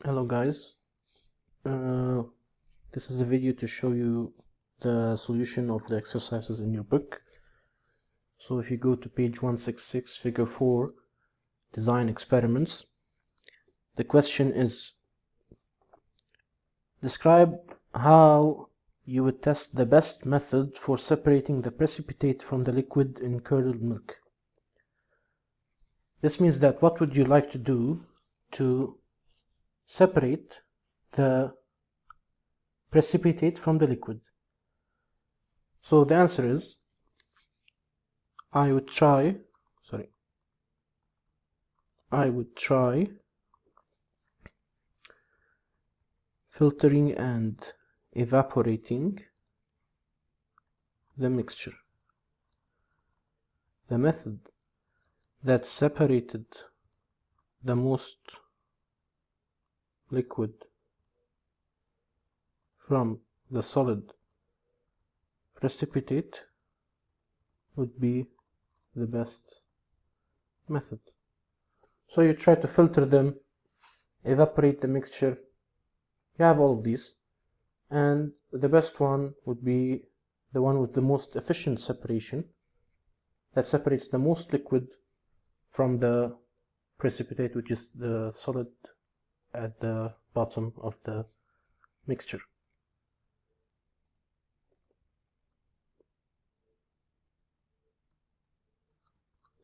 Hello guys, this is a video to show you the solution of the exercises in your book. So if you go to page 166, figure 4, design experiments, the question is, describe how you would test the best method for separating the precipitate from the liquid in curdled milk. This means that what would you like to do to separate the precipitate from the liquid? So the answer is, I would try filtering and evaporating the mixture. The method that separated the most liquid from the solid precipitate would be the best method. So you try to filter them, evaporate the mixture. You have all of these, and the best one would be the one with the most efficient separation, that separates the most liquid from the precipitate, which is the solid at the bottom of the mixture.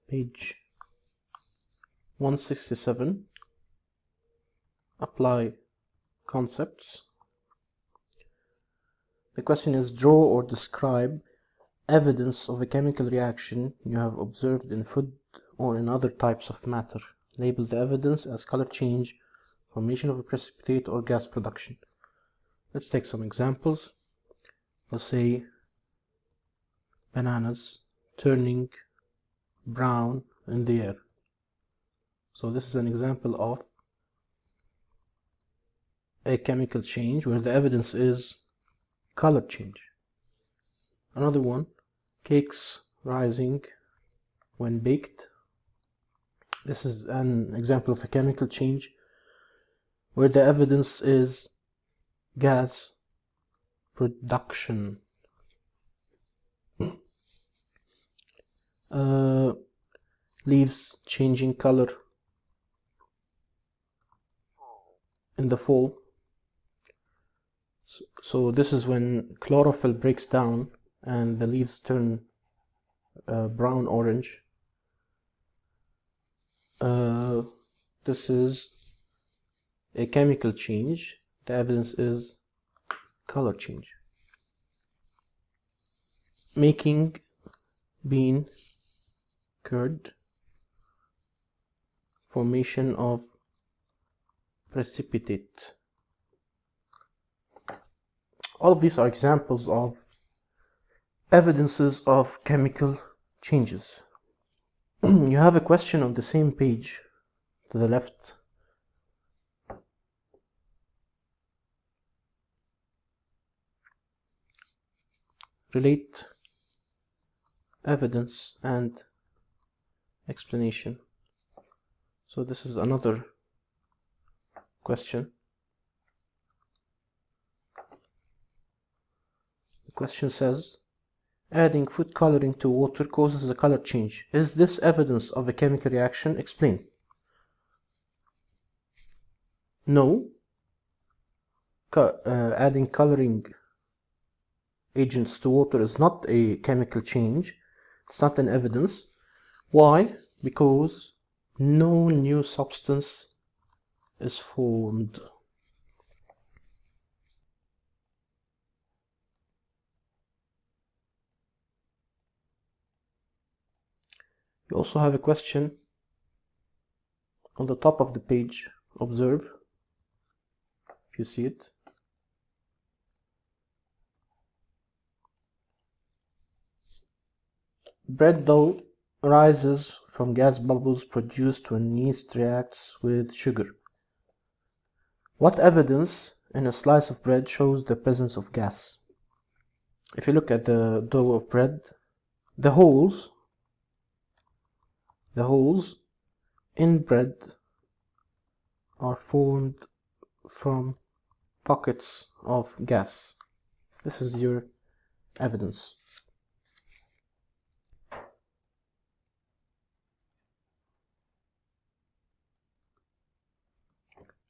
Page 167, apply concepts. The question is, draw or describe evidence of a chemical reaction you have observed in food or in other types of matter. Label the evidence as color change, formation of a precipitate, or gas production. Let's take some examples. Let's say bananas turning brown in the air. So this is an example of a chemical change where the evidence is color change. Another one, cakes rising when baked. This is an example of a chemical change where the evidence is gas production. Leaves changing color in the fall. So this is when chlorophyll breaks down and the leaves turn brown orange. This is a chemical change. The evidence is color change. Making bean curd, formation of precipitate. All of these are examples of evidences of chemical changes. You have a question on the same page to the left. Relate evidence and explanation. So this is another question. The question says, adding food coloring to water causes a color change. Is this evidence of a chemical reaction? Explain. No. Adding coloring agents to water is not a chemical change. It's not an evidence. Why? Because no new substance is formed. You also have a question on the top of the page. Observe, if you see it. Bread dough rises from gas bubbles produced when yeast reacts with sugar. What evidence in a slice of bread shows the presence of gas? If you look at the dough of bread, the holes in bread are formed from pockets of gas. This is your evidence.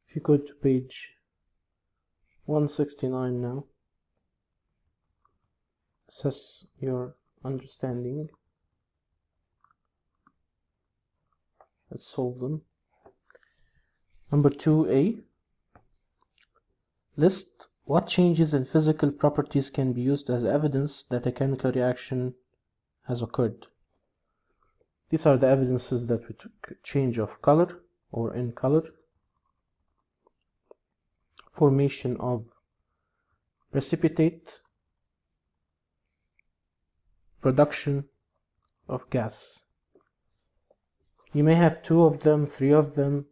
If you go to page 169 now, assess your understanding. Let's solve them. Number 2a. List what changes in physical properties can be used as evidence that a chemical reaction has occurred. These are the evidences that we took: change of color or in color, formation of precipitate, production of gas. You may have 2 of them, 3 of them,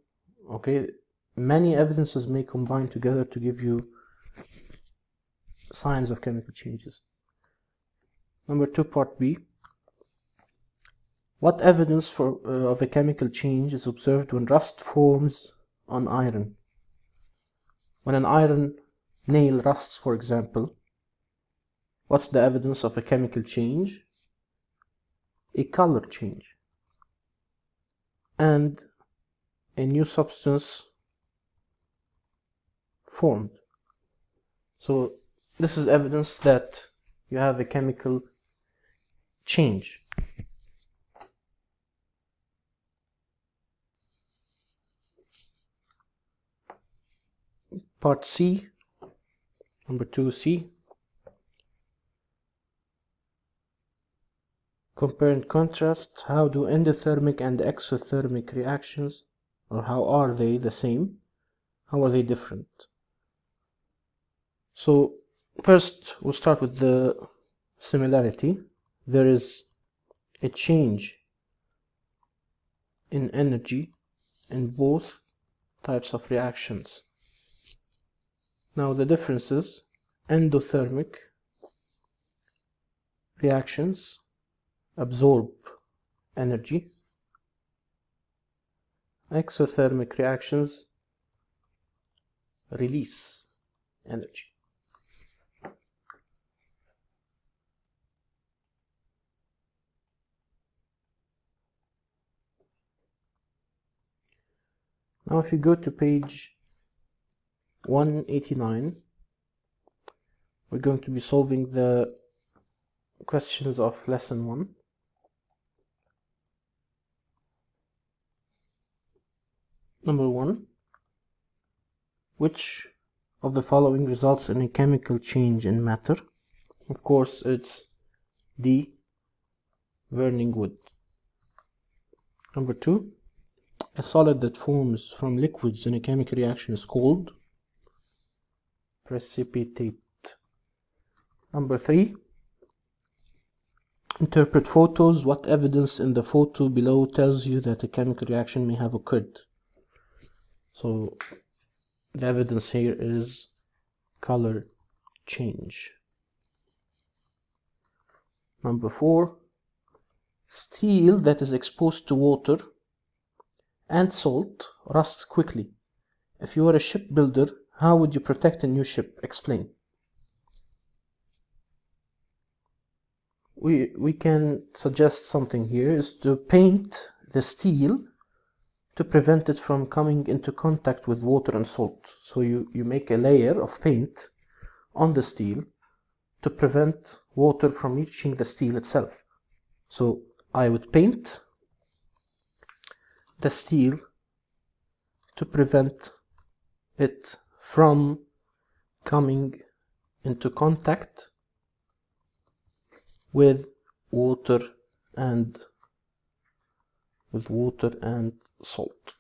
okay? Many evidences may combine together to give you signs of chemical changes. Number 2, part B. What evidence of a chemical change is observed when rust forms on iron? When an iron nail rusts, for example, what's the evidence of a chemical change? A color change and a new substance formed. So this is evidence that you have a chemical change. Part C, number 2C. Compare and contrast. How do endothermic and exothermic reactions, or how are they the same? How are they different? So first we'll start with the similarity. There is a change in energy in both types of reactions. Now the differences: endothermic reactions absorb energy, exothermic reactions release energy. Now if you go to page 189, we're going to be solving the questions of lesson 1. Number 1. Which of the following results in a chemical change in matter? Of course, it's D, burning wood. Number 2. A solid that forms from liquids in a chemical reaction is called precipitate. Number 3. Interpret photos. What evidence in the photo below tells you that a chemical reaction may have occurred? So the evidence here is color change. Number 4. Steel that is exposed to water and salt rusts quickly. If you were a shipbuilder, how would you protect a new ship? Explain. We can suggest something here is to paint the steel to prevent it from coming into contact with water and salt. So you make a layer of paint on the steel to prevent water from reaching the steel itself. So I would paint the steel to prevent it from coming into contact with water and salt.